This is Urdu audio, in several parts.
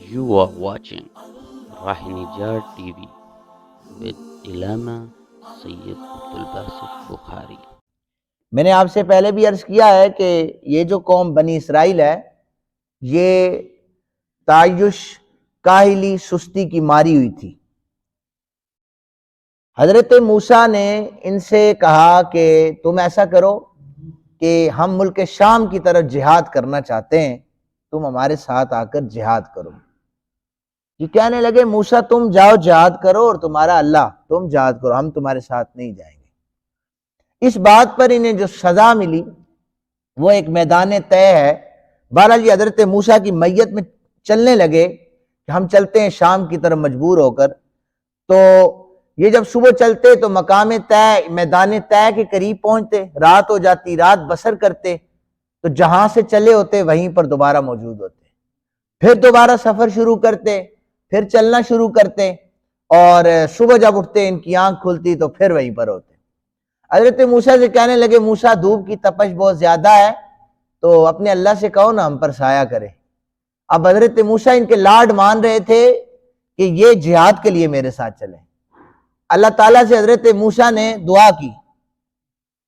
You are watching Rahinijar TV with Ilama Sayyid Abdul Basit Bukhari. میں نے آپ سے پہلے بھی عرض کیا ہے کہ یہ جو قوم بنی اسرائیل ہے یہ تعیش کاہلی سستی کی ماری ہوئی تھی۔ حضرت موسیٰ نے ان سے کہا کہ تم ایسا کرو کہ ہم ملک شام کی طرف جہاد کرنا چاہتے ہیں، تم ہمارے ساتھ آ کر جہاد کرو۔ یہ کہنے لگے موسیٰ تم جاؤ جہاد کرو اور تمہارا اللہ تم جہاد کرو، ہم تمہارے ساتھ نہیں جائیں گے۔ اس بات پر انہیں جو سزا ملی وہ ایک میدان طے ہے۔ بہرحال یہ حضرت موسیٰ کی میت میں چلنے لگے کہ ہم چلتے ہیں شام کی طرف مجبور ہو کر۔ تو یہ جب صبح چلتے تو مقام طے میدان طے کے قریب پہنچتے، رات ہو جاتی، رات بسر کرتے تو جہاں سے چلے ہوتے وہیں پر دوبارہ موجود ہوتے، پھر دوبارہ سفر شروع کرتے، پھر چلنا شروع کرتے، اور صبح جب اٹھتے ان کی آنکھ کھلتی تو پھر وہیں پر ہوتے۔ حضرت موسیٰ سے کہنے لگے موسیٰ دھوپ کی تپش بہت زیادہ ہے تو اپنے اللہ سے کہو نا ہم پر سایہ کرے۔ اب حضرت موسیٰ ان کے لاڈ مان رہے تھے کہ یہ جہاد کے لیے میرے ساتھ چلیں۔ اللہ تعالیٰ سے حضرت موسیٰ نے دعا کی،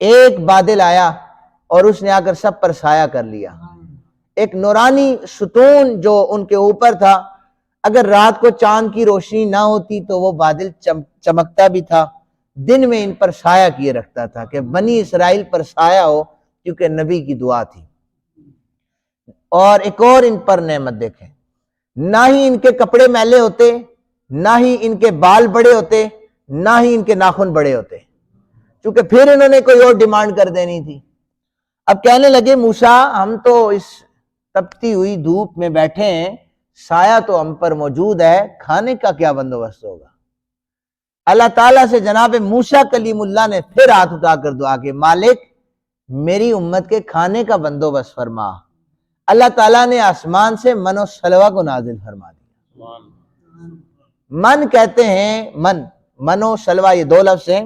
ایک بادل آیا اور اس نے آ کر سب پر سایہ کر لیا۔ ایک نورانی ستون جو ان کے اوپر تھا، اگر رات کو چاند کی روشنی نہ ہوتی تو وہ بادل چمکتا بھی تھا، دن میں ان پر سایہ کیے رکھتا تھا کہ بنی اسرائیل پر سایہ ہو، کیونکہ نبی کی دعا تھی۔ اور ایک اور ان پر نعمت دیکھیں، نہ ہی ان کے کپڑے میلے ہوتے، نہ ہی ان کے بال بڑے ہوتے، نہ ہی ان کے ناخن بڑے ہوتے، چونکہ پھر انہوں نے کوئی اور ڈیمانڈ کر دینی تھی۔ اب کہنے لگے موسیٰ ہم تو اس تپتی ہوئی دھوپ میں بیٹھے ہیں، سایہ تو ہم پر موجود ہے، کھانے کا کیا بندوبست ہوگا؟ اللہ تعالیٰ سے جناب موسیٰ کلیم اللہ نے پھر ہاتھ اٹھا کر دعا کہ مالک میری امت کے کھانے کا بندوبست فرما۔ اللہ تعالیٰ نے آسمان سے من و سلوہ کو نازل فرما دیا۔ من کہتے ہیں من و سلوہ، یہ دو لفظ ہیں۔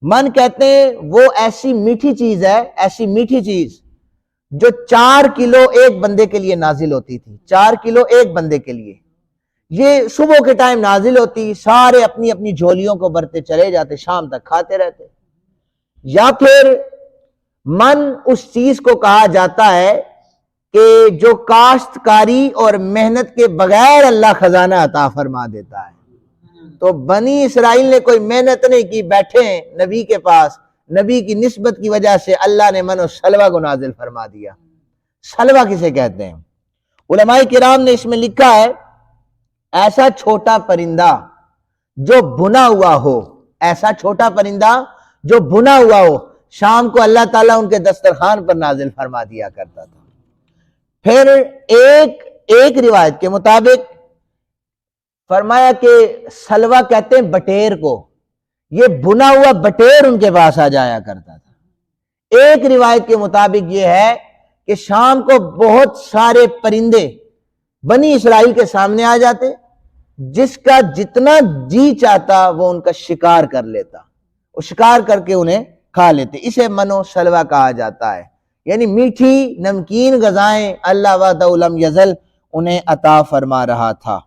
من کہتے ہیں وہ ایسی میٹھی چیز ہے، ایسی میٹھی چیز جو 4 کلو ایک بندے کے لیے نازل ہوتی تھی، 4 کلو ایک بندے کے لیے۔ یہ صبح کے ٹائم نازل ہوتی، سارے اپنی اپنی جھولیوں کو بھرتے چلے جاتے، شام تک کھاتے رہتے۔ یا پھر من اس چیز کو کہا جاتا ہے کہ جو کاشتکاری اور محنت کے بغیر اللہ خزانہ عطا فرما دیتا ہے۔ تو بنی اسرائیل نے کوئی محنت نہیں کی، بیٹھے ہیں نبی کے پاس، نبی کی نسبت کی وجہ سے اللہ نے من و سلوہ کو نازل فرما دیا۔ سلوہ کسے کہتے ہیں؟ علماء کرام نے اس میں لکھا ہے ایسا چھوٹا پرندہ جو بھنا ہوا ہو، ایسا چھوٹا پرندہ جو بھنا ہوا ہو، شام کو اللہ تعالیٰ ان کے دسترخوان پر نازل فرما دیا کرتا تھا۔ پھر ایک روایت کے مطابق فرمایا کہ سلوہ کہتے ہیں بٹیر کو، یہ بھنا ہوا بٹیر ان کے پاس آ جایا کرتا تھا۔ ایک روایت کے مطابق یہ ہے کہ شام کو بہت سارے پرندے بنی اسرائیل کے سامنے آ جاتے، جس کا جتنا جی چاہتا وہ ان کا شکار کر لیتا، وہ شکار کر کے انہیں کھا لیتے۔ اسے من و سلوہ کہا جاتا ہے، یعنی میٹھی نمکین غذائیں اللہ وحدہ لم یزل انہیں عطا فرما رہا تھا۔